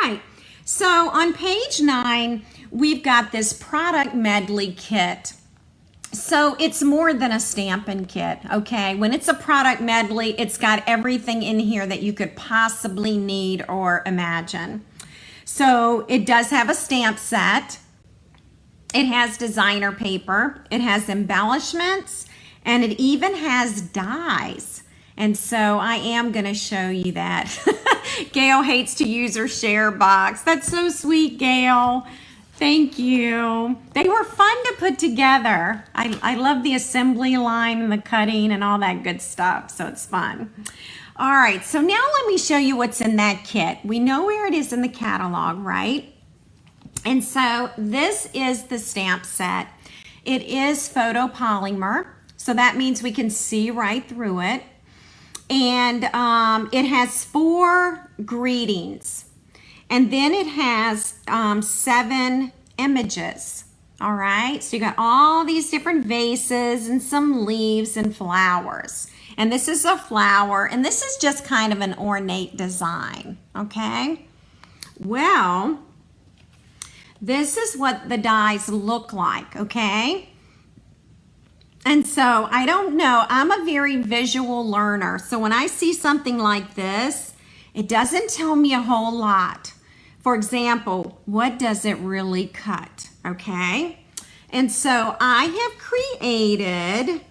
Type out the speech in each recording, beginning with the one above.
right, so on page 9, we've got this product medley kit. So it's more than a Stampin' Kit, okay? When it's a product medley, it's got everything in here that you could possibly need or imagine. So it does have a stamp set. It has designer paper. It has embellishments, and it even has dies. And so I am going to show you that. Gail hates to use her share box. That's so sweet, Gail. Thank you. They were fun to put together. I love the assembly line and the cutting and all that good stuff, so it's fun. All right, so now let me show you what's in that kit. We know where it is in the catalog, right? And so this is the stamp set. It is photopolymer, so that means we can see right through it. And it has 4 greetings. And then it has 7 images, all right? So you got all these different vases and some leaves and flowers. And this is a flower, and this is just kind of an ornate design, okay? Well, this is what the dies look like, okay? And so I don't know, I'm a very visual learner. So when I see something like this, it doesn't tell me a whole lot. For example, what does it really cut, okay? And so I have created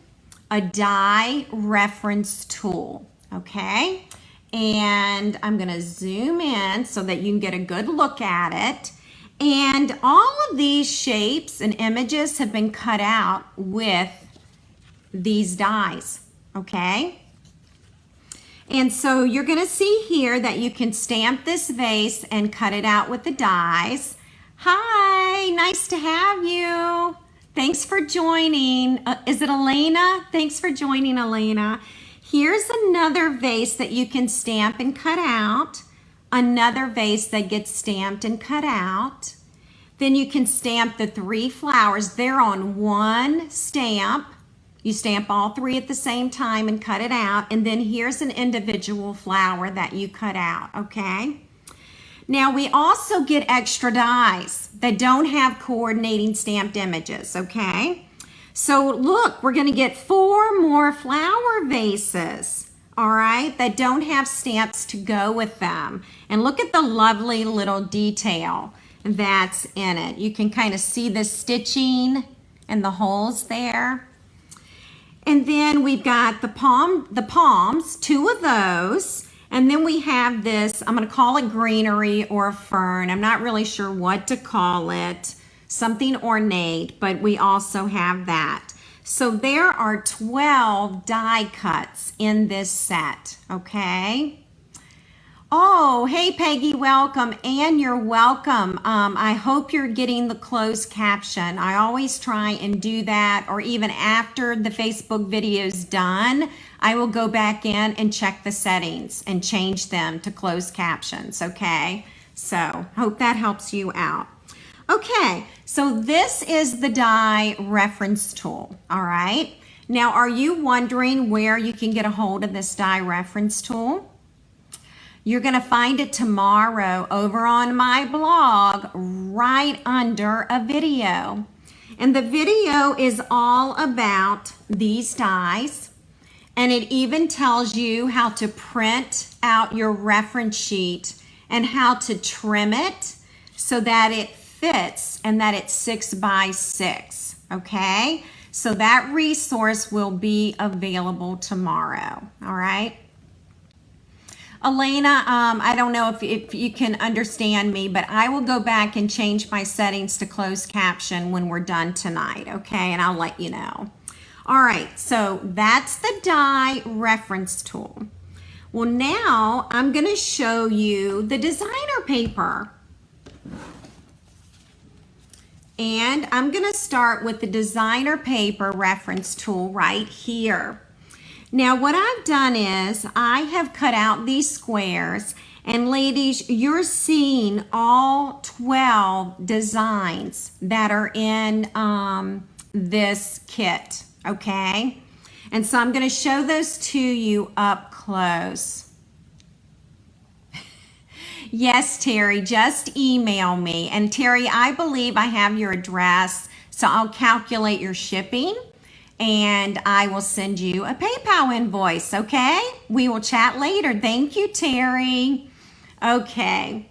a die reference tool, okay? And I'm gonna zoom in so that you can get a good look at it. And all of these shapes and images have been cut out with these dies, okay? And so you're gonna see here that you can stamp this vase and cut it out with the dies. Hi, nice to have you. Thanks for joining. Is it Elena? Thanks for joining, Elena. Here's another vase that you can stamp and cut out. Another vase that gets stamped and cut out. Then you can stamp the 3 flowers. They're on one stamp. You stamp all 3 at the same time and cut it out. And then here's an individual flower that you cut out, okay? Now we also get extra dies that don't have coordinating stamped images, okay? So look, we're gonna get 4 more flower vases, all right, that don't have stamps to go with them. And look at the lovely little detail that's in it. You can kind of see the stitching and the holes there. And then we've got the palms, 2 of those. And then we have this, I'm gonna call it greenery or a fern. I'm not really sure what to call it. Something ornate, but we also have that. So there are 12 die cuts in this set, okay? Oh, hey Peggy, welcome, and you're welcome. I hope you're getting the closed caption. I always try and do that, or even after the Facebook video is done, I will go back in and check the settings and change them to closed captions, okay? So, hope that helps you out. Okay, so this is the die reference tool, all right? Now, are you wondering where you can get a hold of this die reference tool? You're gonna find it tomorrow over on my blog right under a video. And the video is all about these dies, and it even tells you how to print out your reference sheet and how to trim it so that it fits and that it's 6 by 6, okay? So that resource will be available tomorrow, all right? Elena, I don't know if you can understand me, but I will go back and change my settings to closed caption when we're done tonight, okay? And I'll let you know. All right, so that's the die reference tool. Well, now I'm gonna show you the designer paper. And I'm gonna start with the designer paper reference tool right here. Now what I've done is I have cut out these squares, and ladies, you're seeing all 12 designs that are in this kit, okay? And so I'm gonna show those to you up close. Yes, Terry, just email me. And Terry, I believe I have your address, so I'll calculate your shipping and I will send you a PayPal invoice, okay? We will chat later. Thank you, Terry. Okay.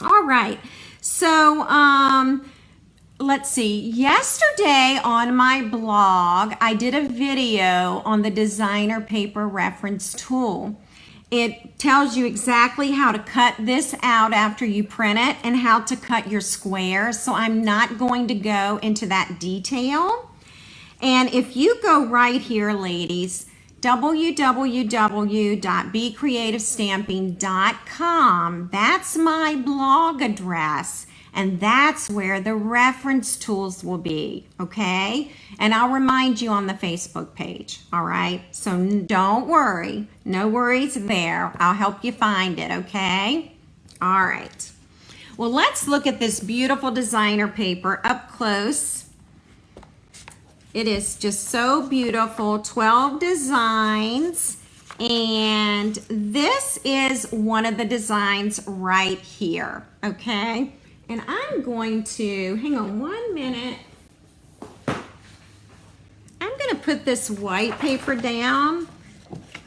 All right. So, let's see. Yesterday on my blog, I did a video on the designer paper reference tool. It tells you exactly how to cut this out after you print it and how to cut your squares. So I'm not going to go into that detail. And if you go right here, ladies, www.becreativestamping.com, that's my blog address. And that's where the reference tools will be, okay? And I'll remind you on the Facebook page, all right? So don't worry, no worries there. I'll help you find it, okay? All right. Well, let's look at this beautiful designer paper up close. It is just so beautiful, 12 designs. And this is one of the designs right here, okay? And I'm going to, hang on 1 minute. I'm going to put this white paper down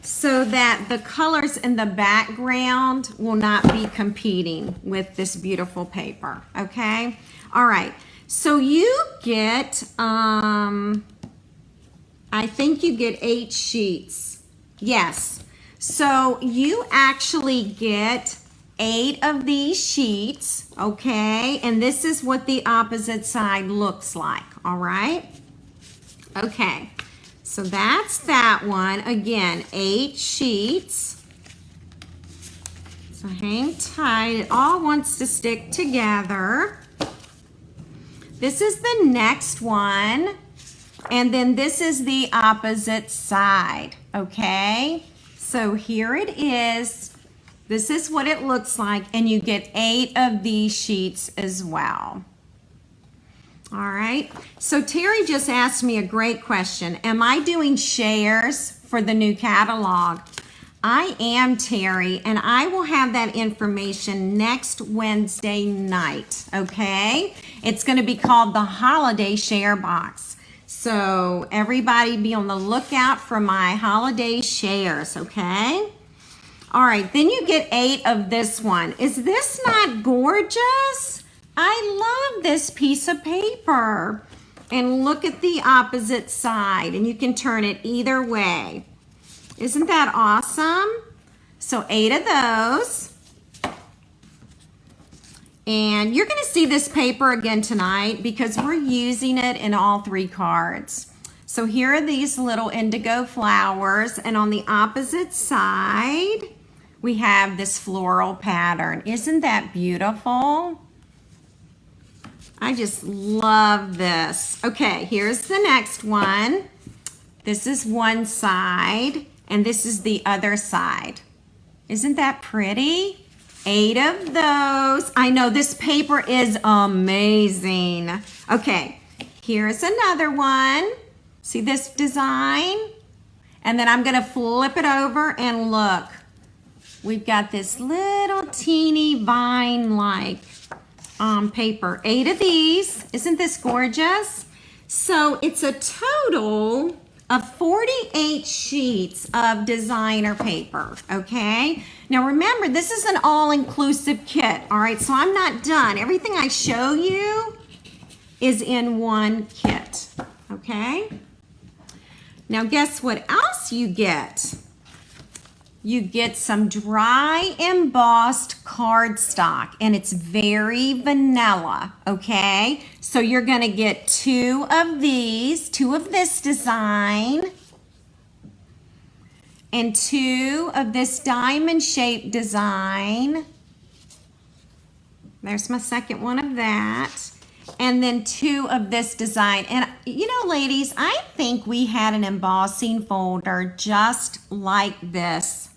so that the colors in the background will not be competing with this beautiful paper, okay? All right, so you get, I think you get 8 sheets. Yes, so you actually get 8 of these sheets, okay? And this is what the opposite side looks like, all right? Okay, so that's that one. Again, 8 sheets. So hang tight. It all wants to stick together. This is the next one. And then this is the opposite side, okay? So here it is. This is what it looks like, and you get 8 of these sheets as well. All right, so Terry just asked me a great question. Am I doing shares for the new catalog? I am, Terry, and I will have that information next Wednesday night, okay? It's gonna be called the Holiday Share Box. So everybody be on the lookout for my holiday shares, okay? All right, then you get 8 of this one. Is this not gorgeous? I love this piece of paper. And look at the opposite side, and you can turn it either way. Isn't that awesome? So 8 of those. And you're gonna see this paper again tonight because we're using it in all 3 cards. So here are these little indigo flowers, and on the opposite side, we have this floral pattern. Isn't that beautiful? I just love this. Okay, here's the next one. This is one side, and this is the other side. Isn't that pretty? 8 of those. I know this paper is amazing. Okay, here's another one. See this design? And then I'm gonna flip it over and look. We've got this little teeny vine-like paper. 8 of these. Isn't this gorgeous? So it's a total of 48 sheets of designer paper, okay? Now remember, this is an all-inclusive kit, all right? So I'm not done. Everything I show you is in one kit, okay? Now guess what else you get? You get some dry embossed cardstock, and it's very vanilla, okay? So you're gonna get 2 of these, 2 of this design, and 2 of this diamond shaped design. There's my second one of that. And then 2 of this design. And you know, ladies, I think we had an embossing folder just like this.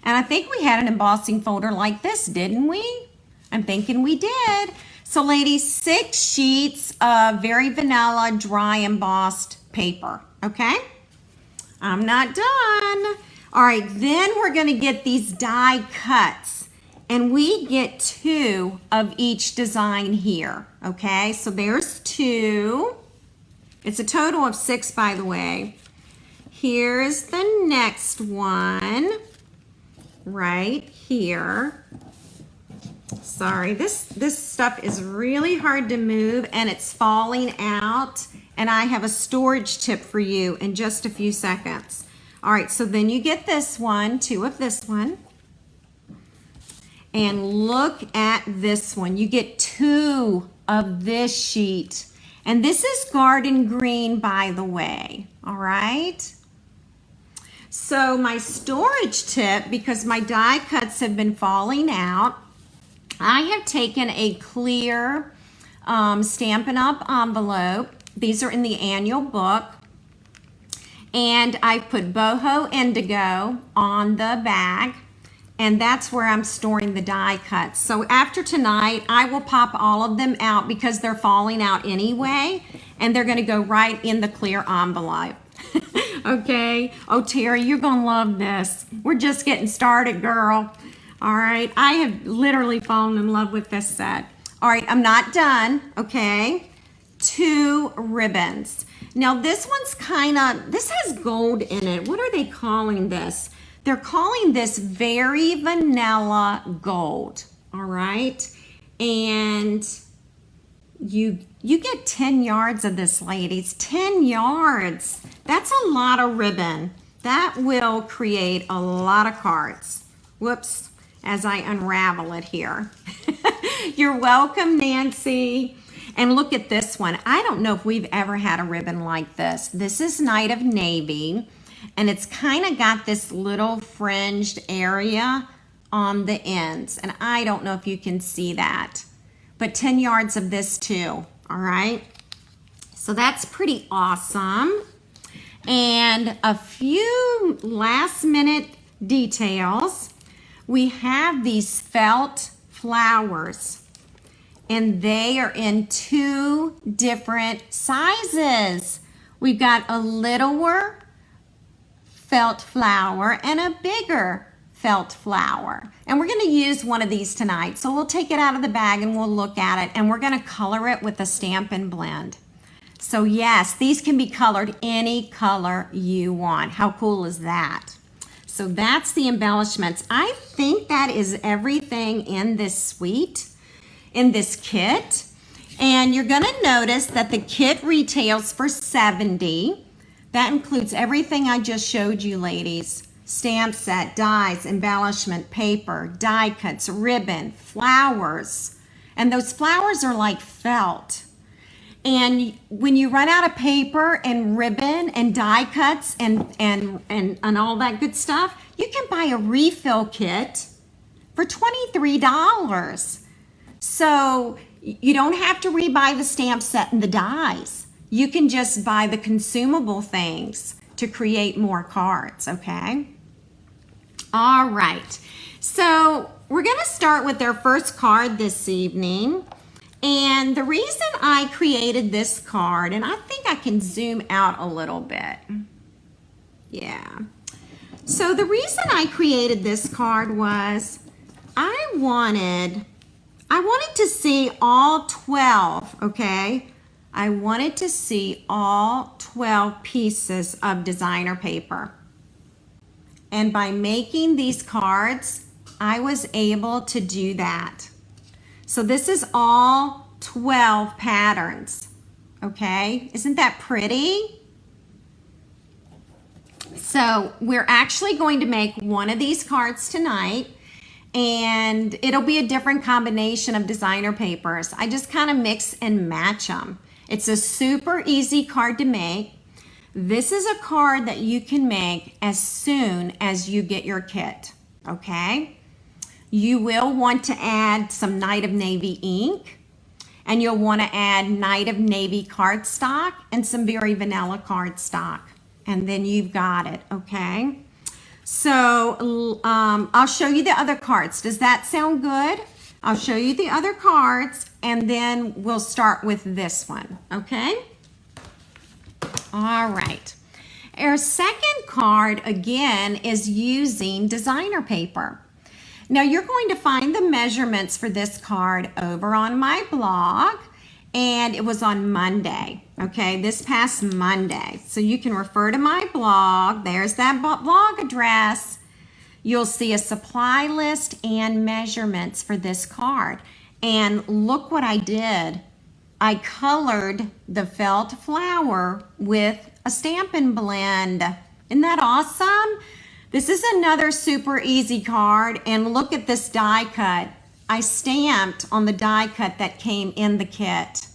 And I think we had an embossing folder like this, didn't we? I'm thinking we did. So ladies, 6 sheets of very vanilla dry embossed paper, okay? I'm not done. All right, then we're gonna get these die cuts. And we get 2 of each design here, okay? So there's 2. It's a total of 6, by the way. Here's the next one right here. Sorry, this stuff is really hard to move and it's falling out, and I have a storage tip for you in just a few seconds. All right, so then you get this one, 2 of this one. And look at this one. You get 2 of this sheet. And this is garden green, by the way. All right. So my storage tip, because my die cuts have been falling out, I have taken a clear Stampin' Up envelope. These are in the annual book. And I put Boho Indigo on the bag. And that's where I'm storing the die cuts. So after tonight, I will pop all of them out because they're falling out anyway, and they're gonna go right in the clear envelope. Okay? Oh, Terry, you're gonna love this. We're just getting started, girl. All right, I have literally fallen in love with this set. All right, I'm not done, okay? 2 ribbons. Now this one's this has gold in it. What are they calling this? They're calling this very vanilla gold, all right? And you get 10 yards of this, ladies. 10 yards. That's a lot of ribbon. That will create a lot of cards. Whoops, as I unravel it here. You're welcome, Nancy. And look at this one. I don't know if we've ever had a ribbon like this. This is Night of Navy. And it's kind of got this little fringed area on the ends. And I don't know if you can see that. But 10 yards of this too, all right? So that's pretty awesome. And a few last minute details. We have these felt flowers. And they are in 2 different sizes. We've got a littler felt flower and a bigger felt flower. And we're going to use one of these tonight. So we'll take it out of the bag and we'll look at it, and we're going to color it with a Stampin' Blend. So yes, these can be colored any color you want. How cool is that? So that's the embellishments. I think that is everything in this suite, in this kit. And you're going to notice that the kit retails for $70. That includes everything I just showed you, ladies. Stamp set, dies, embellishment, paper, die cuts, ribbon, flowers. And those flowers are like felt. And when you run out of paper and ribbon and die cuts and all that good stuff, you can buy a refill kit for $23. So you don't have to rebuy the stamp set and the dies. You can just buy the consumable things to create more cards, okay? All right, so we're gonna start with our first card this evening. And the reason I created this card, and I think I can zoom out a little bit. Yeah. So the reason I created this card was I wanted to see all 12, okay? I wanted to see all 12 pieces of designer paper. And by making these cards, I was able to do that. So this is all 12 patterns, okay? Isn't that pretty? So we're actually going to make one of these cards tonight, and it'll be a different combination of designer papers. I just kind of mix and match them. It's a super easy card to make. This is a card that you can make as soon as you get your kit, okay? You will want to add some Night of Navy ink, and you'll want to add Night of Navy cardstock and some very vanilla cardstock. And then you've got it, okay? So I'll show you the other cards. Does that sound good? I'll show you the other cards, and then we'll start with this one, okay? All right. Our second card, again, is using designer paper. Now you're going to find the measurements for this card over on my blog, and it was on Monday, okay, this past Monday. So you can refer to my blog. There's that blog address. You'll see a supply list and measurements for this card. And look what I did. I colored the felt flower with a Stampin' Blend. Isn't that awesome? This is another super easy card, and look at this die cut. I stamped on the die cut that came in the kit.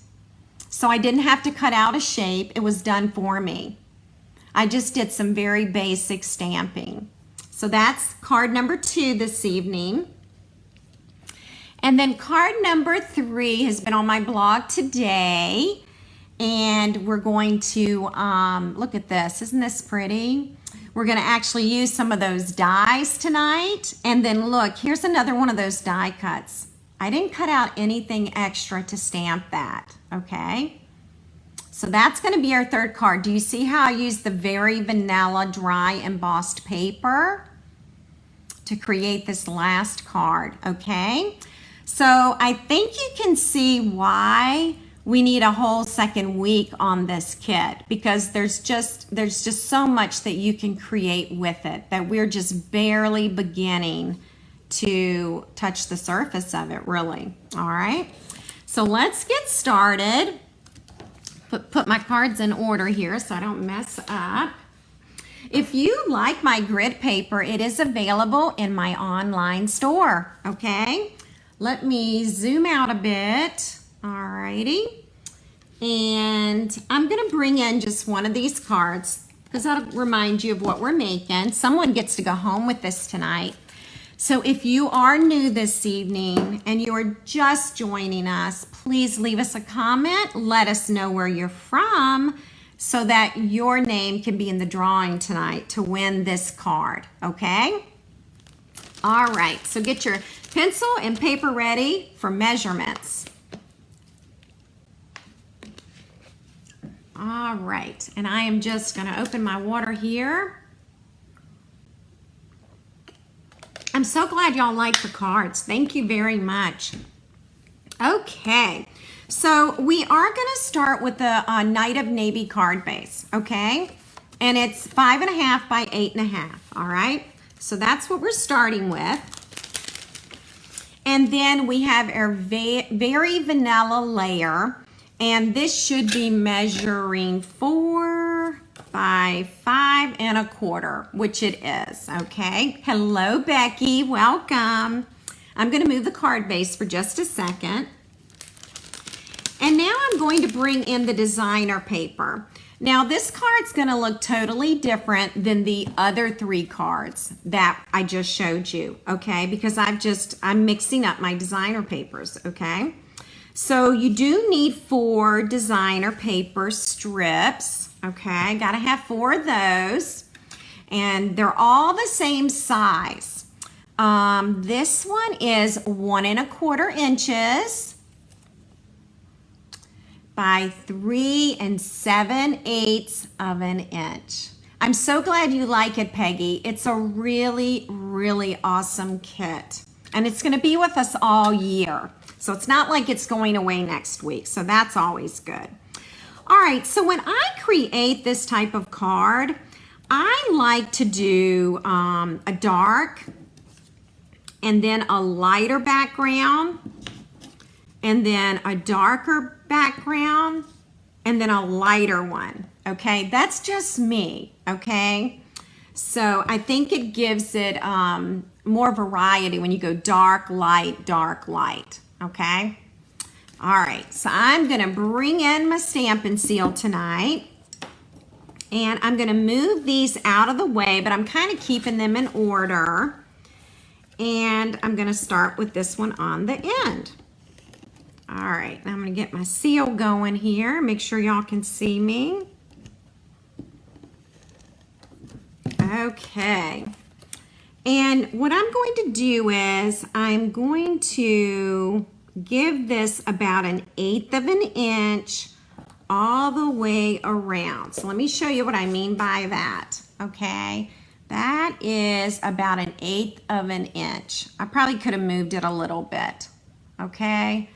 So I didn't have to cut out a shape. It was done for me. I just did some very basic stamping. So that's card number 2 this evening. And then card number 3 has been on my blog today. And we're going to, look at this. Isn't this pretty? We're going to actually use some of those dies tonight. And then look, here's another one of those die cuts. I didn't cut out anything extra to stamp that, okay? So that's going to be our 3rd card. Do you see how I used the very vanilla dry embossed paper to create this last card, okay? So I think you can see why we need a whole 2nd week on this kit, because there's just so much that you can create with it that we're just barely beginning to touch the surface of it, really. All right, so let's get started. Put my cards in order here so I don't mess up. If you like my grid paper, it is available in my online store, okay? Let me zoom out a bit. Alrighty. And I'm gonna bring in just one of these cards because that'll remind you of what we're making. Someone gets to go home with this tonight. So if you are new this evening and you are just joining us, please leave us a comment. Let us know where you're from so that your name can be in the drawing tonight to win this card, okay? All right, so get your pencil and paper ready for measurements. All right, and I am just gonna open my water here. I'm so glad y'all like the cards. Thank you very much. Okay, so we are gonna start with the Night of Navy card base, okay? And it's 5.5 by 8.5, all right? So that's what we're starting with. And then we have our very vanilla layer, and this should be measuring 4 by 5 1/4, which it is, okay? Hello, Becky, welcome. I'm gonna move the card base for just a second. And now I'm going to bring in the designer paper. Now this card's gonna look totally different than the other 3 cards that I just showed you, okay? Because I'm mixing up my designer papers, okay? So you do need 4 designer paper strips, okay? Gotta have 4 of those. And they're all the same size. This one is 1 1/4 inches by 3 7/8 of an inch. I'm so glad you like it, Peggy. It's a really, really awesome kit. And it's gonna be with us all year. So it's not like it's going away next week. So that's always good. All right, so when I create this type of card, I like to do a dark and then a lighter background and then a darker background and then a lighter one, okay? That's just me, okay? So I think it gives it more variety when you go dark, light, okay? All right, so I'm gonna bring in my Stampin' Seal tonight and I'm gonna move these out of the way, but I'm kind of keeping them in order. And I'm gonna start with this one on the end. All right, I'm gonna get my seal going here. Make sure y'all can see me. Okay. And what I'm going to do is I'm going to give this about 1/8 of an inch all the way around. So let me show you what I mean by that, okay? That is about 1/8 of an inch. I probably could have moved it a little bit. Okay,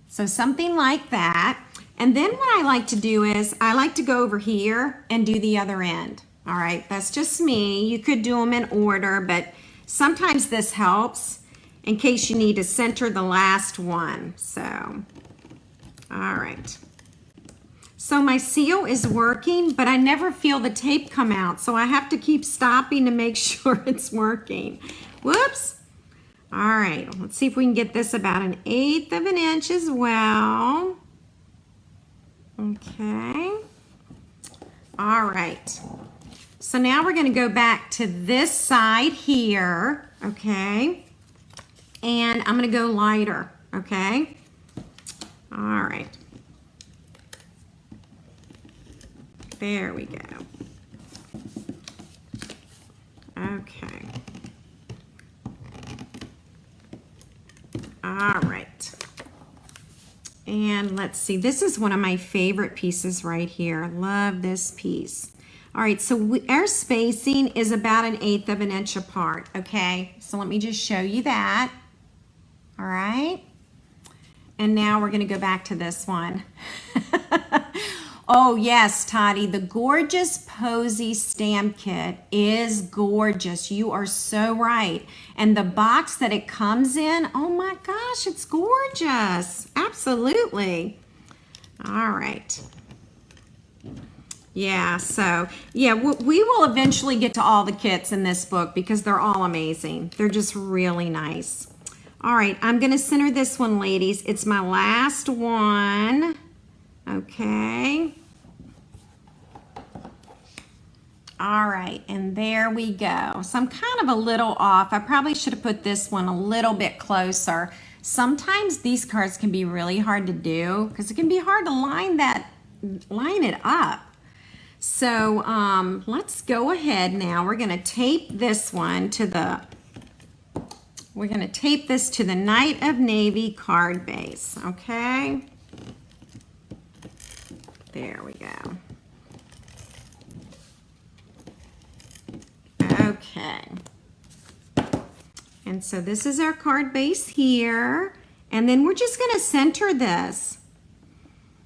so something like that. And then what I like to do is I like to go over here and do the other end. All right, that's just me. You could do them in order, but sometimes this helps in case you need to center the last one. So, all right. So my seal is working, but I never feel the tape come out, so I have to keep stopping to make sure it's working. Whoops. All right, let's see if we can get this about 1/8 of an inch as well. Okay. All right. So now we're going to go back to this side here, okay? And I'm going to go lighter, okay? All right. There we go. Okay. All right. And let's see, this is one of my favorite pieces right here. Love this piece. All right, so our spacing is about 1/8 of an inch apart, okay? So let me just show you that. All right. And now we're gonna go back to this one. Oh yes, Toddy, the gorgeous Posy stamp kit is gorgeous. You are so right. And the box that it comes in, oh my gosh, it's gorgeous. Absolutely. All right. Yeah, so yeah, we will eventually get to all the kits in this book because they're all amazing. They're just really nice. All right, I'm gonna center this one, ladies. It's my last one. Okay. All right, and there we go. So I'm kind of a little off. I probably should have put this one a little bit closer. Sometimes these cards can be really hard to do because it can be hard to line it up. So let's go ahead now. We're gonna tape this one to the, we're gonna tape this to the Night of Navy card base, okay? There we go. Okay. And so this is our card base here. And then we're just gonna center this.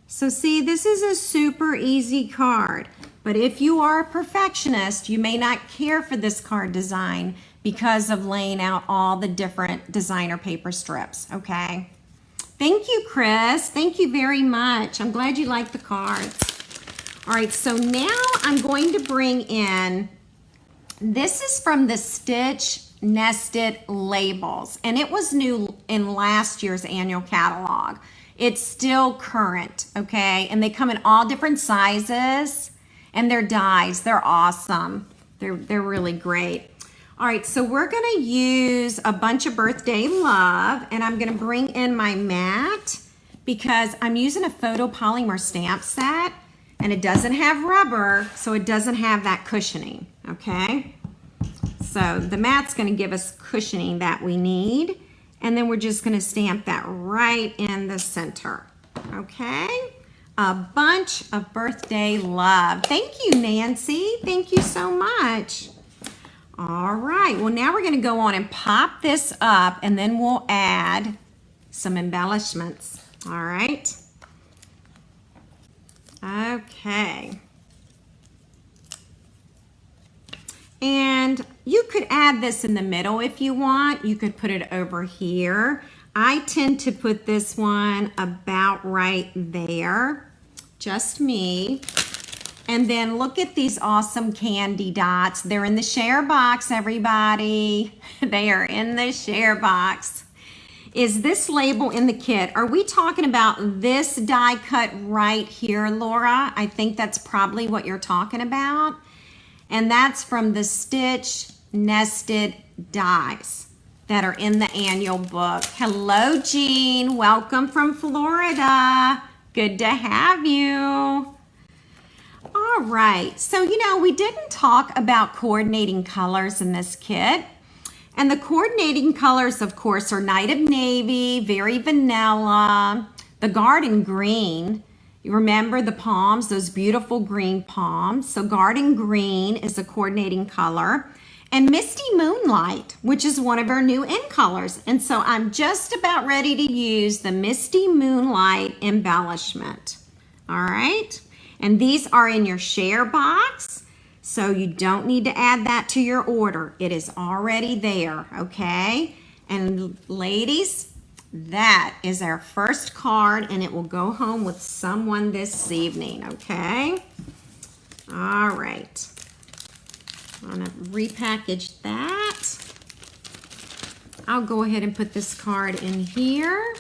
So see, this is a super easy card. But if you are a perfectionist, you may not care for this card design because of laying out all the different designer paper strips, okay? Thank you, Chris. Thank you very much. I'm glad you like the cards. All right, so now I'm going to bring in, this is from the Stitch Nested Labels, and it was new in last year's annual catalog. It's still current, okay? And they come in all different sizes, and their dies, they're awesome. They're really great. All right, so we're gonna use a bunch of Birthday Love, and I'm gonna bring in my mat because I'm using a photopolymer stamp set, and it doesn't have rubber, so it doesn't have that cushioning, okay? So the mat's gonna give us cushioning that we need, and then we're just gonna stamp that right in the center, okay? A bunch of Birthday Love. Thank you, Nancy. Thank you so much. All right, well now we're gonna go on and pop this up, and then we'll add some embellishments, all right? Okay. And you could add this in the middle if you want. You could put it over here. I tend to put this one about right there, just me. And then look at these awesome candy dots. They're in the share box, everybody. They are in the share box. Is this label in the kit? Are we talking about this die cut right here, Laura? I think that's probably what you're talking about. And that's from the Stitch Nested Dies that are in the annual book. Hello, Jean. Welcome from Florida. Good to have you. All right, so you know, we didn't talk about coordinating colors in this kit. And the coordinating colors, of course, are Night of Navy, very vanilla, the garden green You remember the palms, those beautiful green palms. So Garden Green is a coordinating color. And Misty Moonlight, which is one of our new in colors. And so I'm just about ready to use the Misty Moonlight embellishment. All right. And these are in your share box. So you don't need to add that to your order. It is already there, okay? And ladies, that is our first card, and it will go home with someone this evening, okay? All right. I'm gonna repackage that. I'll go ahead and put this card in here.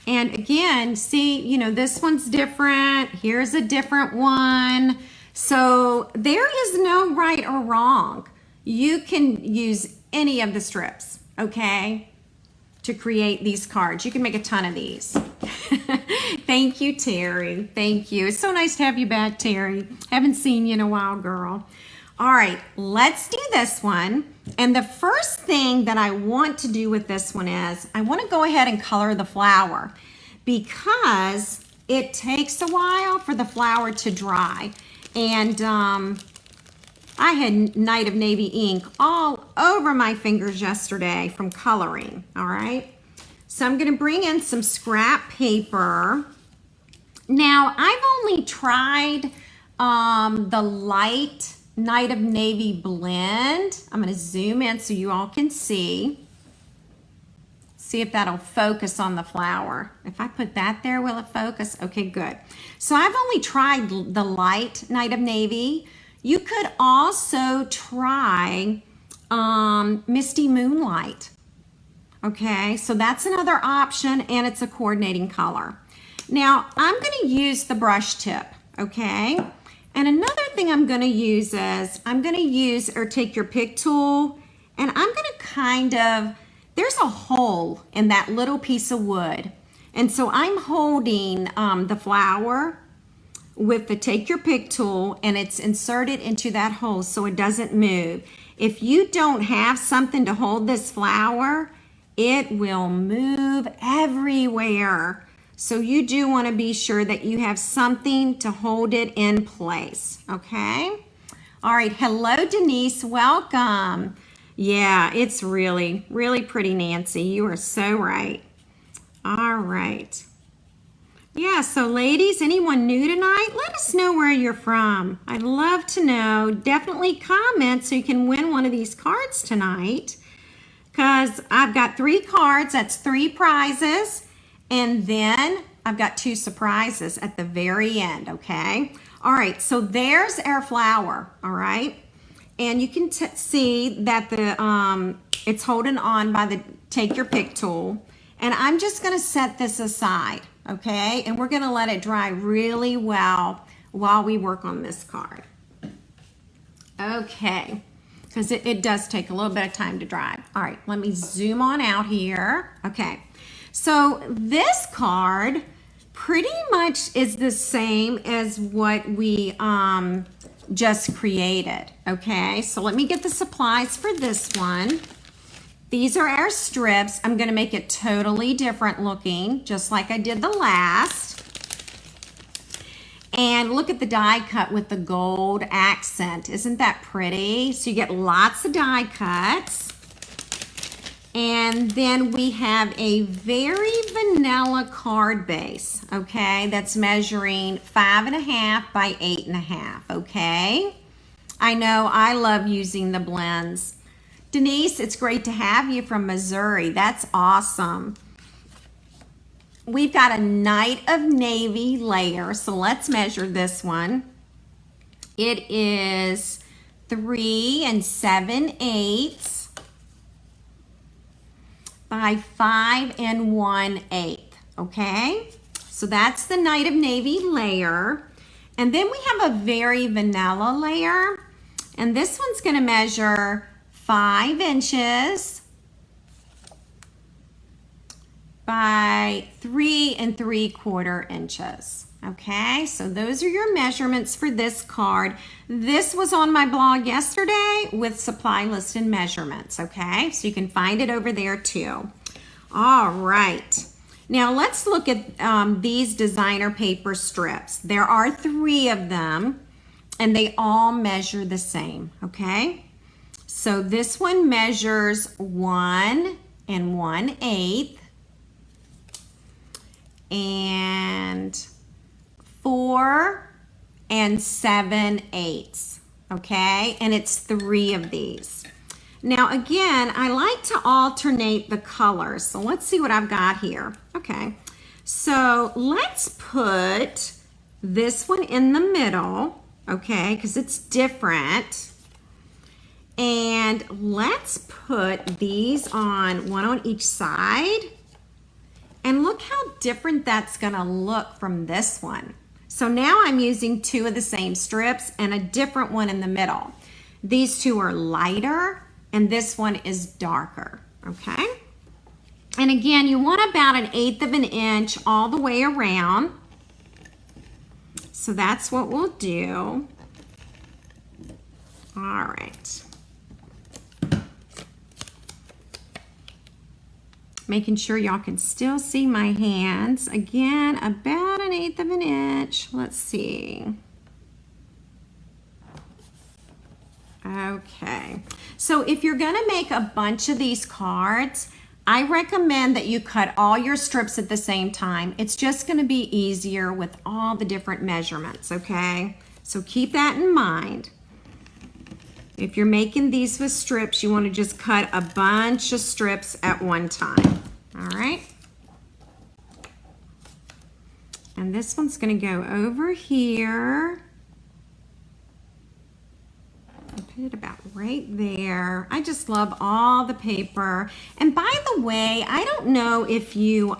And again, see, you know, this one's different. Here's a different one. So there is no right or wrong. You can use any of the strips, okay, to create these cards. You can make a ton of these. Thank you, Terry. Thank you. It's so nice to have you back, Terry. Haven't seen you in a while, girl. All right, let's do this one. And the first thing that I want to do with this one is I want to go ahead and color the flower because it takes a while for the flower to dry. And I had Night of Navy ink all over my fingers yesterday from coloring, all right? So I'm gonna bring in some scrap paper. Now, I've only tried the light Night of Navy blend. I'm gonna zoom in so you all can see. See if that'll focus on the flower. If I put that there, will it focus? Okay, good. So I've only tried the light Night of Navy. You could also try Misty Moonlight. Okay, so that's another option, and it's a coordinating color. Now, I'm gonna use the brush tip, okay? And another thing I'm gonna use is, I'm gonna use, or take your pick tool, and I'm gonna kind of, there's a hole in that little piece of wood. And so I'm holding the flower with the take your pick tool, and it's inserted into that hole so it doesn't move. If you don't have something to hold this flower, it will move everywhere. So you do want to be sure that you have something to hold it in place, okay? All right, hello Denise, welcome. Yeah, it's really, really pretty, Nancy. You are so right. All right. Yeah, so ladies, anyone new tonight, let us know where you're from. I'd love to know. Definitely comment so you can win one of these cards tonight. Because I've got 3 cards, that's 3 prizes. And then I've got 2 surprises at the very end, okay? All right, so there's our flower, all right? And you can see that the it's holding on by the take your pick tool. And I'm just gonna set this aside, okay? And we're gonna let it dry really well while we work on this card. Okay, because it does take a little bit of time to dry. All right, let me zoom on out here. Okay, so this card pretty much is the same as what we just created, okay? So let me get the supplies for this one. These are our strips. I'm gonna make it totally different looking, just like I did the last. And look at the die cut with the gold accent. Isn't that pretty? So you get lots of die cuts. And then we have a very vanilla card base, okay? That's measuring 5.5 by 8.5, okay? I know I love using the blends. Denise, it's great to have you from Missouri. That's awesome. We've got a Night of Navy layer, so let's measure this one. It is 3 7/8 by 5 1/8, okay? So that's the Night of Navy layer. And then we have a very vanilla layer, and this one's gonna measure 5 inches by 3 3/4 inches. Okay, so those are your measurements for this card. This was on my blog yesterday with supply list and measurements, okay? So you can find it over there too. All right, Now let's look at these designer paper strips. There are 3 of them and they all measure the same, okay? So this one measures 1 1/8 and 4 7/8, okay? And it's 3 of these. Now again, I like to alternate the colors. So let's see what I've got here. Okay, so let's put this one in the middle, okay, because it's different. And let's put these on, one on each side. And look how different that's gonna look from this one. So now I'm using 2 of the same strips and a different one in the middle. These 2 are lighter and this one is darker, okay? And again, you want about 1/8 of an inch all the way around. So that's what we'll do. All right. Making sure y'all can still see my hands. Again, about 1/8 of an inch. Let's see. Okay, so if you're gonna make a bunch of these cards, I recommend that you cut all your strips at the same time. It's just gonna be easier with all the different measurements, okay? So keep that in mind. If you're making these with strips, you wanna just cut a bunch of strips at one time, all right? And this one's gonna go over here. Put it about right there. I just love all the paper. And by the way, I don't know if you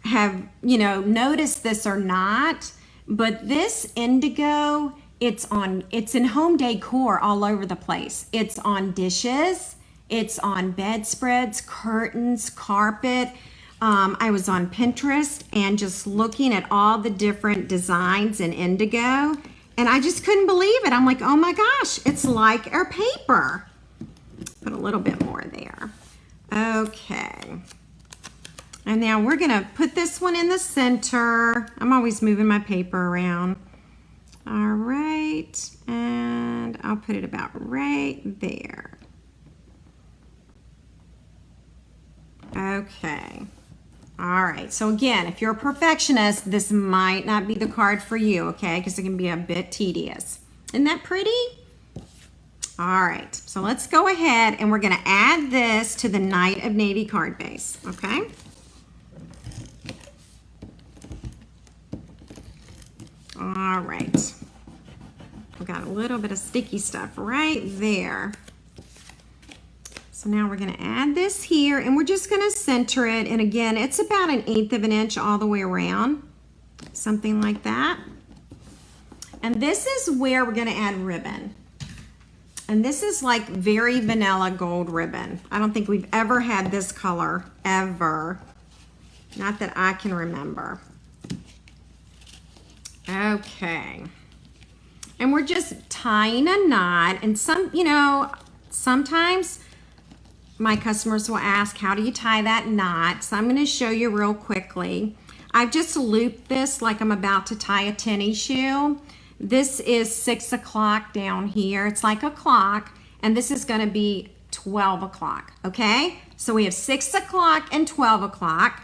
have, noticed this or not, but this indigo, it's in home decor all over the place. It's on dishes, it's on bedspreads, curtains, carpet. I was on Pinterest and just looking at all the different designs in indigo. And I just couldn't believe it. I'm like, oh my gosh, it's like our paper. Put a little bit more there. Okay. And now we're gonna put this one in the center. I'm always moving my paper around. All right, and I'll put it about right there. Okay. All right, so again, if you're a perfectionist, this might not be the card for you, okay? Because it can be a bit tedious. Isn't that pretty? All right, so let's go ahead and we're gonna add this to the Night of Navy card base, okay? All right. We got a little bit of sticky stuff right there. So now we're gonna add this here and we're just gonna center it. And again, it's about 1/8 of an inch all the way around, something like that. And this is where we're gonna add ribbon. And this is like very vanilla gold ribbon. I don't think we've ever had this color, ever. Not that I can remember. Okay. And we're just tying a knot. And sometimes my customers will ask, how do you tie that knot? So I'm going to show you real quickly. I've just looped this like I'm about to tie a tennis shoe. This is 6 o'clock down here. It's like a clock, and this is going to be 12 o'clock, okay? So we have 6 o'clock and 12 o'clock.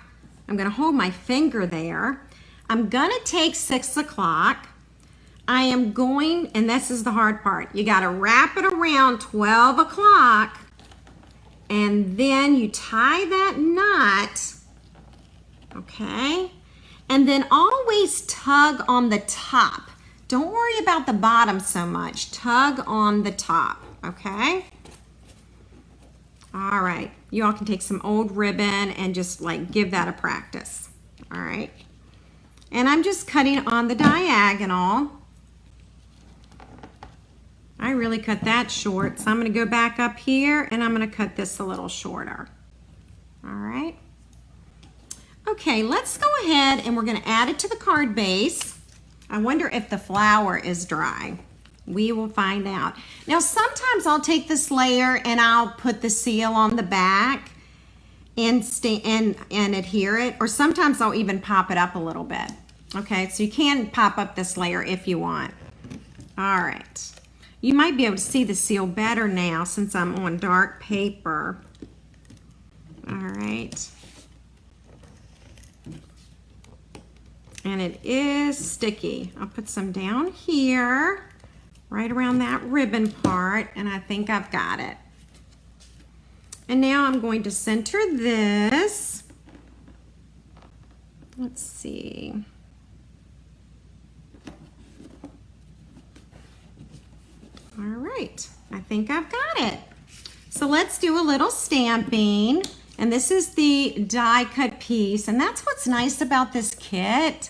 I'm going to hold my finger there. I'm going to take 6 o'clock. I am going, and this is the hard part, you got to wrap it around 12 o'clock. And then you tie that knot, okay? And then always tug on the top. Don't worry about the bottom so much. Tug on the top, okay? All right, you all can take some old ribbon and just like give that a practice, all right? And I'm just cutting on the diagonal. I really cut that short, so I'm gonna go back up here and I'm gonna cut this a little shorter. All right. Okay, let's go ahead and we're gonna add it to the card base. I wonder if the flower is dry. We will find out. Now, sometimes I'll take this layer and I'll put the seal on the back. and adhere it, or sometimes I'll even pop it up a little bit. Okay, so you can pop up this layer if you want. All right, you might be able to see the seal better now since I'm on dark paper. All right, and it is sticky. I'll put some down here, right around that ribbon part, and I think I've got it. And now I'm going to center this. Let's see. All right, I think I've got it. So let's do a little stamping. And this is the die cut piece. And that's what's nice about this kit.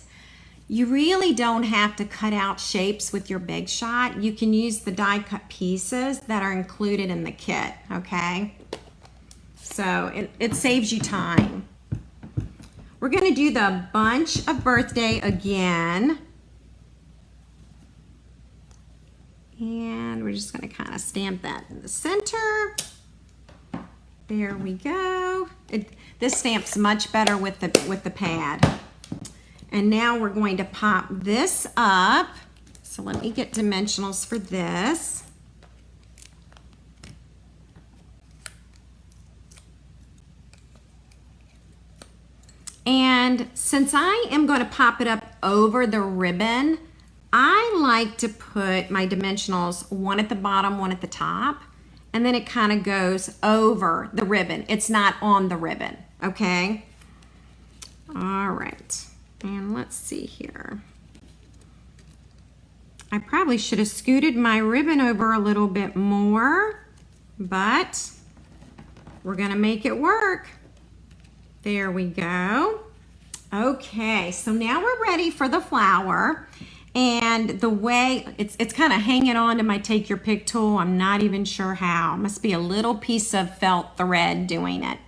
You really don't have to cut out shapes with your Big Shot. You can use the die cut pieces that are included in the kit, okay? So it saves you time. We're gonna do the bunch of birthday again. And we're just gonna kind of stamp that in the center. There we go. This stamps much better with the pad. And now we're going to pop this up. So let me get dimensionals for this. And since I am going to pop it up over the ribbon, I like to put my dimensionals one at the bottom, one at the top, and then it kind of goes over the ribbon. It's not on the ribbon, okay? All right, and let's see here. I probably should have scooted my ribbon over a little bit more, but we're gonna make it work. There we go. Okay, so now we're ready for the flower. And the way it's kind of hanging on to my take your pick tool. I'm not even sure how. Must be a little piece of felt thread doing it.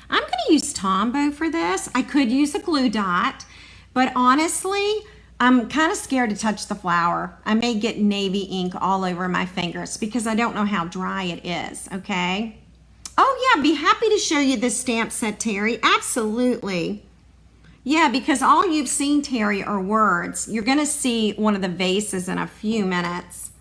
I'm going to use Tombow for this. I could use a glue dot, but honestly, I'm kind of scared to touch the flower. I may get navy ink all over my fingers because I don't know how dry it is, okay? Oh yeah, be happy to show you this stamp set, Terry. Absolutely. Yeah, because all you've seen, Terry, are words. You're going to see one of the vases in a few minutes.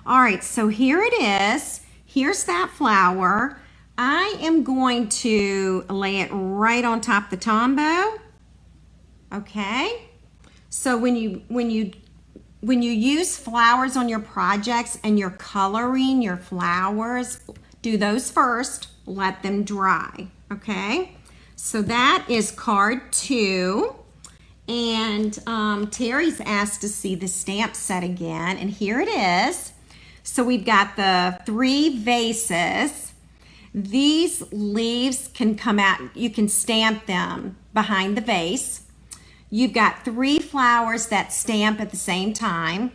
All right, so here it is. Here's that flower. I am going to lay it right on top of the Tombow. Okay. So when you use flowers on your projects and you're coloring your flowers, do those first. Let them dry. Okay. So that is card 2, and Terry's asked to see the stamp set again, and here it is. So we've got the 3 vases. These leaves can come out, you can stamp them behind the vase. You've got 3 flowers that stamp at the same time.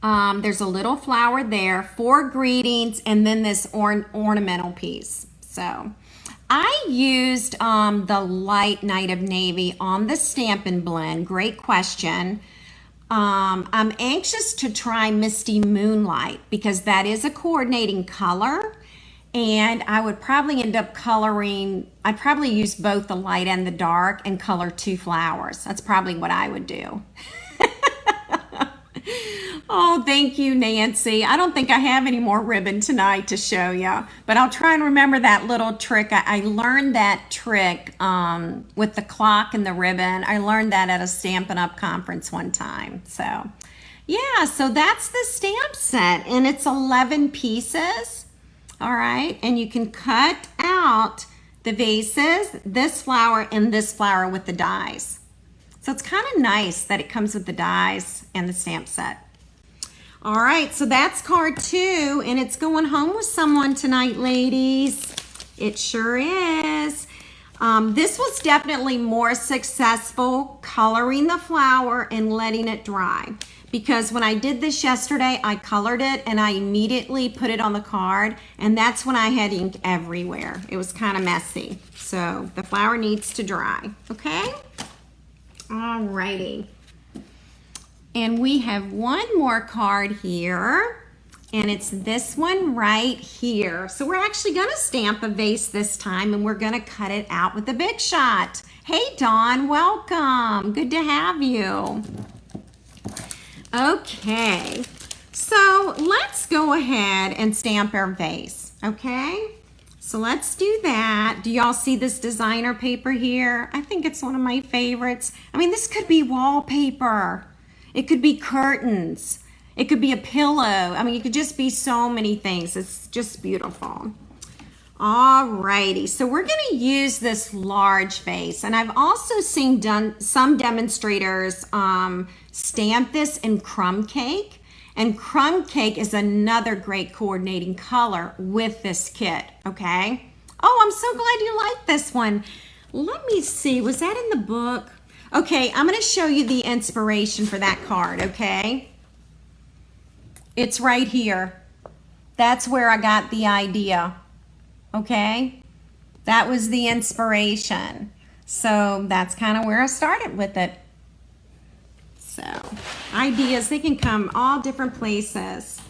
There's a little flower there, 4 greetings, and then this ornamental piece. So I used the light Night of Navy on the Stampin' Blend. Great question. I'm anxious to try Misty Moonlight because that is a coordinating color, and I would probably end up coloring, I'd probably use both the light and the dark and color 2 flowers. That's probably what I would do. Oh, thank you, Nancy. I don't think I have any more ribbon tonight to show you, but I'll try and remember that little trick. I learned that trick with the clock and the ribbon. I learned that at a Stampin' Up conference one time. So, yeah, so that's the stamp set, and it's 11 pieces. All right, and you can cut out the vases, this flower, and this flower with the dies. So it's kind of nice that it comes with the dies and the stamp set. All right, so that's card 2, and it's going home with someone tonight, ladies. It sure is. This was definitely more successful coloring the flower and letting it dry, because when I did this yesterday, I colored it and I immediately put it on the card, and that's when I had ink everywhere. It was kind of messy. So the flower needs to dry, okay? All righty. And we have one more card here. And it's this one right here. So we're actually gonna stamp a vase this time, and we're gonna cut it out with a Big Shot. Hey Dawn, welcome. Good to have you. Okay, so let's go ahead and stamp our vase, okay? So let's do that. Do y'all see this designer paper here? I think it's one of my favorites. I mean, this could be wallpaper. It could be curtains. It could be a pillow. I mean, it could just be so many things. It's just beautiful. Alrighty, so we're gonna use this large vase, and I've also seen some demonstrators stamp this in crumb cake, and crumb cake is another great coordinating color with this kit, okay? Oh, I'm so glad you like this one. Let me see, was that in the book? Okay, I'm gonna show you the inspiration for that card, okay? It's right here. That's where I got the idea. Okay, that was the inspiration. So that's kind of where I started with it. So ideas, they can come all different places.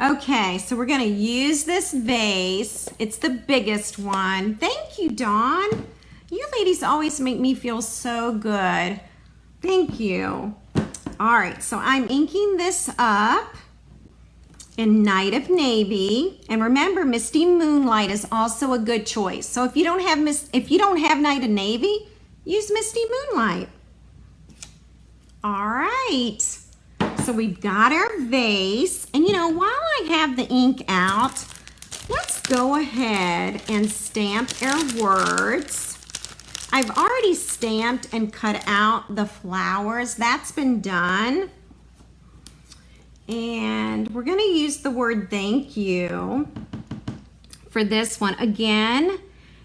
Okay, so we're gonna use this vase. It's the biggest one. Thank you, Dawn. You ladies always make me feel so good. Thank you. All right, so I'm inking this up in Night of Navy, and remember, Misty Moonlight is also a good choice. So if you don't have Night of Navy, use Misty Moonlight. All right, so we've got our vase, and you know, while I have the ink out, let's go ahead and stamp our words. I've already stamped and cut out the flowers. That's been done. And we're going to use the word thank you for this one. Again,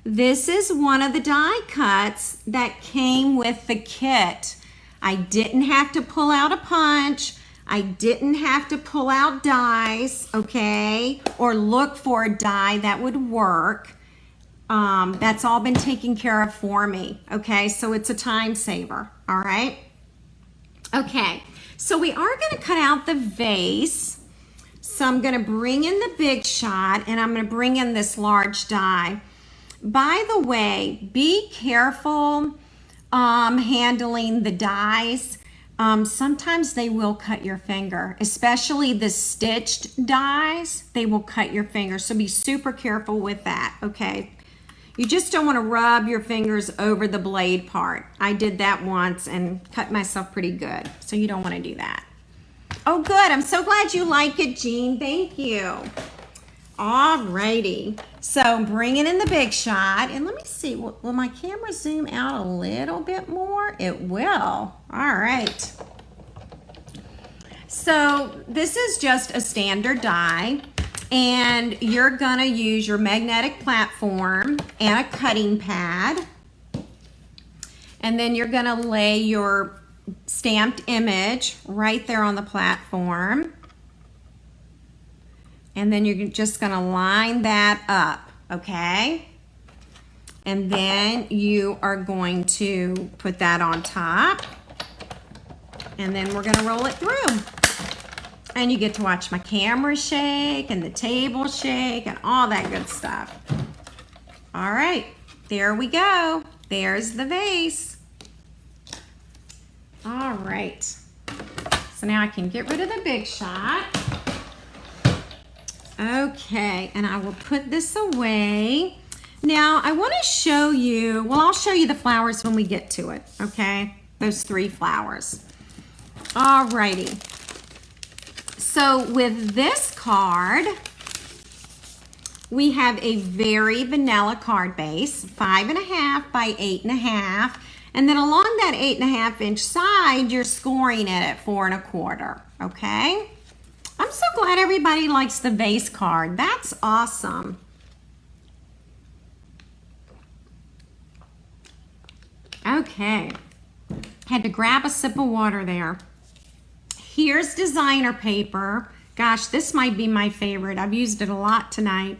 this is one of the die cuts that came with the kit. I didn't have to pull out a punch. I didn't have to pull out dies, okay, or look for a die that would work. That's all been taken care of for me, okay? So it's a time saver, all right? Okay. So we are going to cut out the vase. So I'm going to bring in the Big Shot, and I'm going to bring in this large die. By the way, be careful handling the dies. Sometimes they will cut your finger, especially the stitched dies. They will cut your finger, so be super careful with that, okay? You just don't want to rub your fingers over the blade part. I did that once and cut myself pretty good, so you don't want to do that. Oh, good. I'm so glad you like it, Jean. Thank you. Alrighty. So bringing in the Big Shot, and let me see, will my camera zoom out a little bit more? It will. All right. So this is just a standard die. And you're gonna use your magnetic platform and a cutting pad. And then you're gonna lay your stamped image right there on the platform. And then you're just gonna line that up, okay? And then you are going to put that on top. And then we're gonna roll it through. And you get to watch my camera shake and the table shake and all that good stuff. All right, there we go. There's the vase. All right. So now I can get rid of the Big Shot. Okay, and I will put this away. Now I want to show you, well, I'll show you the flowers when we get to it, okay? Those 3 flowers. All righty. So with this card, we have a very vanilla card base, 5.5 by 8.5. And then along that 8.5 inch side, you're scoring it at 4 1/4, okay? I'm so glad everybody likes the vase card. That's awesome. Okay, had to grab a sip of water there. Here's designer paper. Gosh, this might be my favorite. I've used it a lot tonight.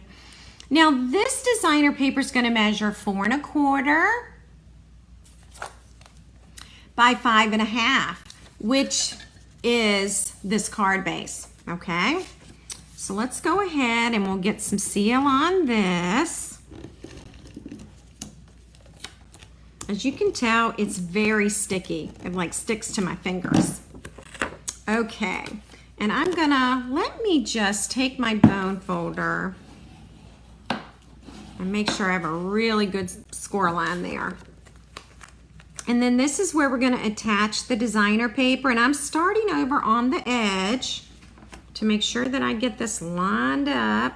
Now this designer paper is going to measure 4 1/4 by 5.5, which is this card base, okay? So let's go ahead and we'll get some seal on this. As you can tell, it's very sticky. It like sticks to my fingers. Okay, and I'm gonna, let me just take my bone folder and make sure I have a really good score line there. And then this is where we're gonna attach the designer paper, and I'm starting over on the edge to make sure that I get this lined up.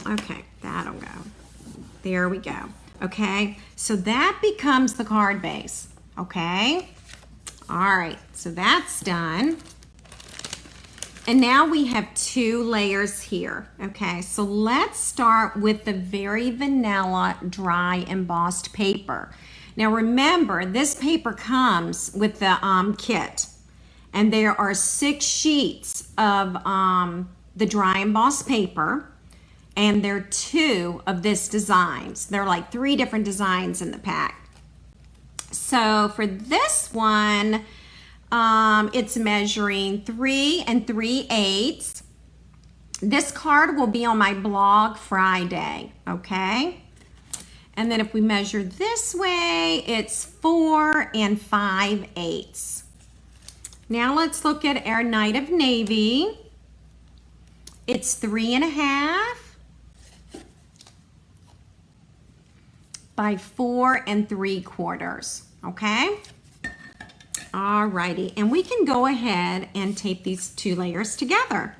Okay, that'll go. There we go. Okay, so that becomes the card base, okay? All right, so that's done. And now we have 2 layers here, okay? So let's start with the very vanilla dry embossed paper. Now remember, this paper comes with the kit, and there are 6 sheets of the dry embossed paper. And there are 2 of this designs. There are like 3 different designs in the pack. So for this one, it's measuring 3 3/8. This card will be on my blog Friday, okay? And then if we measure this way, it's 4 5/8. Now let's look at our Night of Navy. It's 3 1/2. By 4 3/4, okay? Alrighty, and we can go ahead and tape these 2 layers together.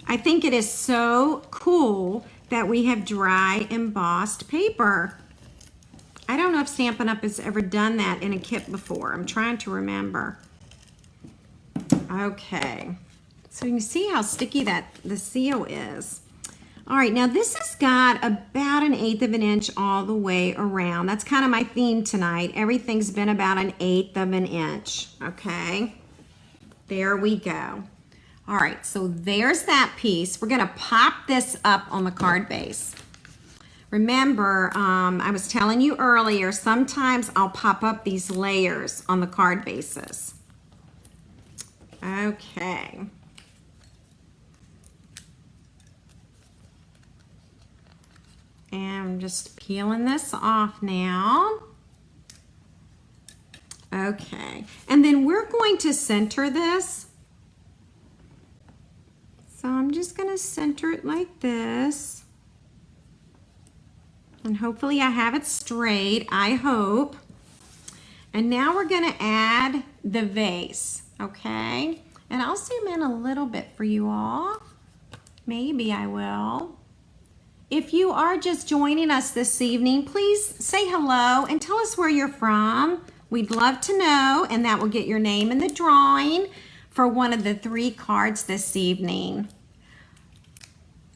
I think it is so cool that we have dry embossed paper. I don't know if Stampin' Up has ever done that in a kit before. I'm trying to remember. Okay, so you can see how sticky the seal is. All right, now this has got about 1/8 of an inch all the way around. That's kind of my theme tonight. Everything's been about 1/8 of an inch, okay? There we go. All right, so there's that piece. We're gonna pop this up on the card base. Remember, I was telling you earlier, sometimes I'll pop up these layers on the card bases. Okay. And I'm just peeling this off now. Okay, and then we're going to center this. So I'm just gonna center it like this. And hopefully I have it straight, I hope. And now we're gonna add the vase, okay? And I'll zoom in a little bit for you all. Maybe I will. If you are just joining us this evening, please say hello and tell us where you're from. We'd love to know, and that will get your name in the drawing for one of the 3 cards this evening.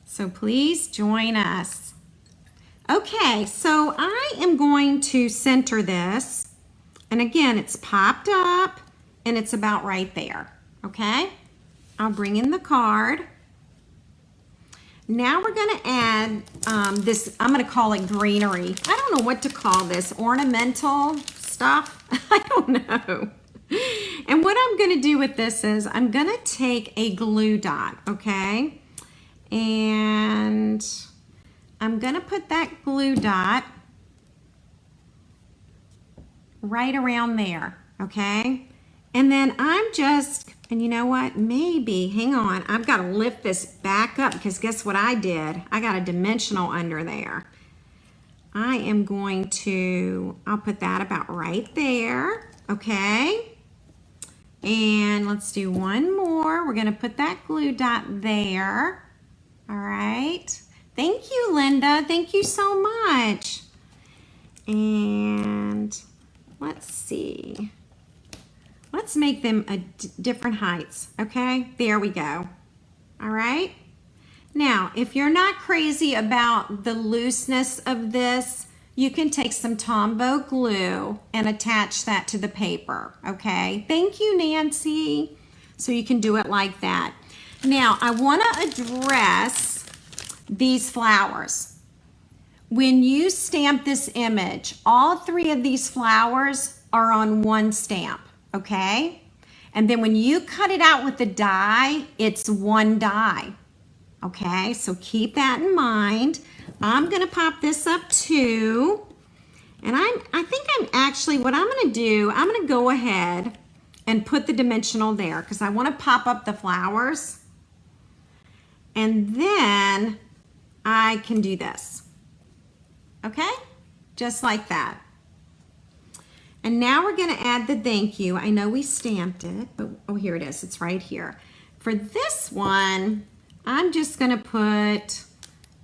So please join us. Okay, so I am going to center this. And again, it's popped up and it's about right there, okay? I'll bring in the card. Now we're gonna add this, I'm gonna call it greenery. I don't know what to call this, ornamental stuff? I don't know. And what I'm gonna do with this is I'm gonna take a glue dot, okay? And I'm gonna put that glue dot right around there, okay? And then I'm just, and you know what, maybe, hang on, I've got to lift this back up because guess what I did? I got a dimensional under there. I am going to, I'll put that about right there, okay? And let's do one more. We're going to put that glue dot there. All right. Thank you, Linda. Thank you so much. And let's see. Let's make them different heights, okay? There we go. All right. Now, if you're not crazy about the looseness of this, you can take some Tombow glue and attach that to the paper, okay? Thank you, Nancy. So you can do it like that. Now, I want to address these flowers. When you stamp this image, all 3 of these flowers are on one stamp, okay? And then when you cut it out with the die, it's one die. Okay, so keep that in mind. I'm gonna pop this up too. And I think I'm actually, what I'm gonna do, I'm gonna go ahead and put the dimensional there because I wanna pop up the flowers. And then I can do this. Okay, just like that. And now we're gonna add the thank you. I know we stamped it, but oh, here it is, it's right here. For this one, I'm just gonna put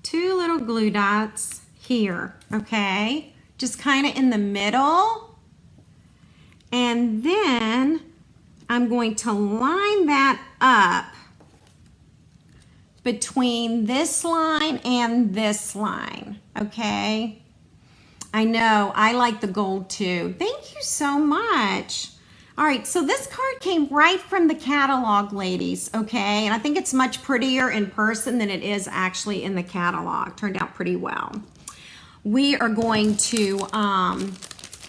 2 little glue dots here, okay? Just kinda in the middle. And then I'm going to line that up between this line and this line, okay? I know, I like the gold too. Thank you so much. All right, so this card came right from the catalog, ladies, okay? And I think it's much prettier in person than it is actually in the catalog. Turned out pretty well. We are going to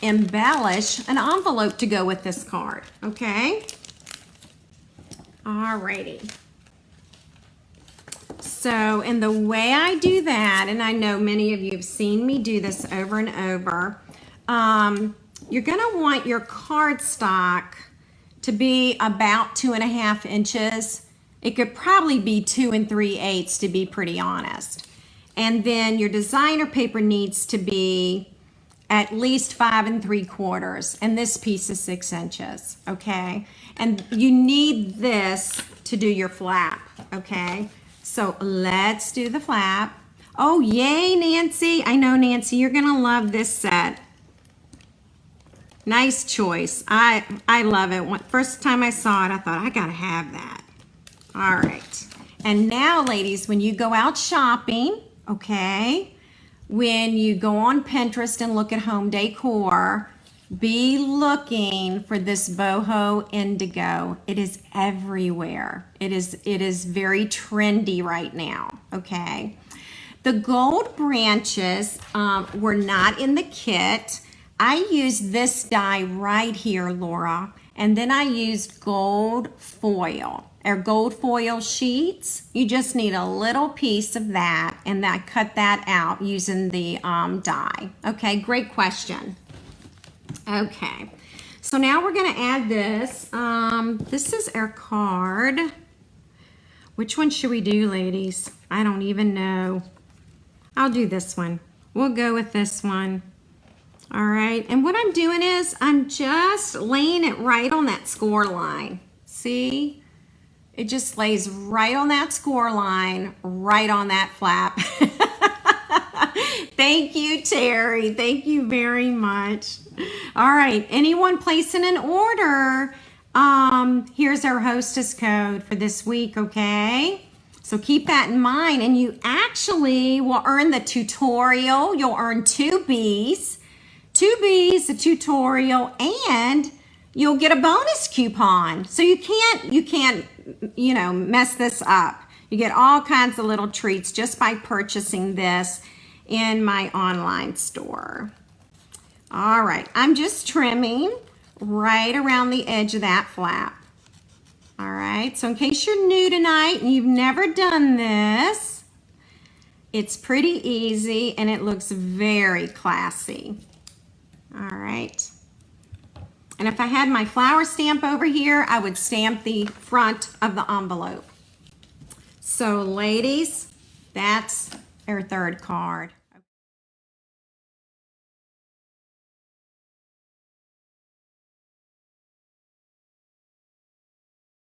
embellish an envelope to go with this card, okay? All righty. So, and the way I do that, and I know many of you have seen me do this over and over, you're gonna want your cardstock to be about 2.5 inches. It could probably be 2 3/8 to be pretty honest. And then your designer paper needs to be at least 5 3/4, and this piece is 6 inches, okay? And you need this to do your flap, okay? So let's do the flap. Oh, yay, Nancy. I know, Nancy, you're gonna love this set. Nice choice. I love it. First time I saw it, I thought, I gotta have that. All right. And now, ladies, when you go out shopping, okay, when you go on Pinterest and look at home decor, be looking for this Boho Indigo. It is everywhere. It is very trendy right now, okay? The gold branches were not in the kit. I used this die right here, Laura, and then I used gold foil, or gold foil sheets. You just need a little piece of that, and I cut that out using the die. Okay, great question. Okay, so now we're gonna add this. This is our card. Which one should we do, ladies? I don't even know. I'll do this one. We'll go with this one. All right, and what I'm doing is I'm just laying it right on that score line. See? It just lays right on that score line, right on that flap. Thank you, Terry. Thank you very much. All right, anyone placing an order, here's our hostess code for this week, okay? So keep that in mind, and you actually will earn the tutorial. You'll earn 2 Bs, a tutorial, and you'll get a bonus coupon. So you can't, you know, mess this up. You get all kinds of little treats just by purchasing this in my online store. All right, I'm just trimming right around the edge of that flap. All right, so in case you're new tonight and you've never done this, it's pretty easy and it looks very classy. All right. And if I had my flower stamp over here, I would stamp the front of the envelope. So ladies, that's our third card.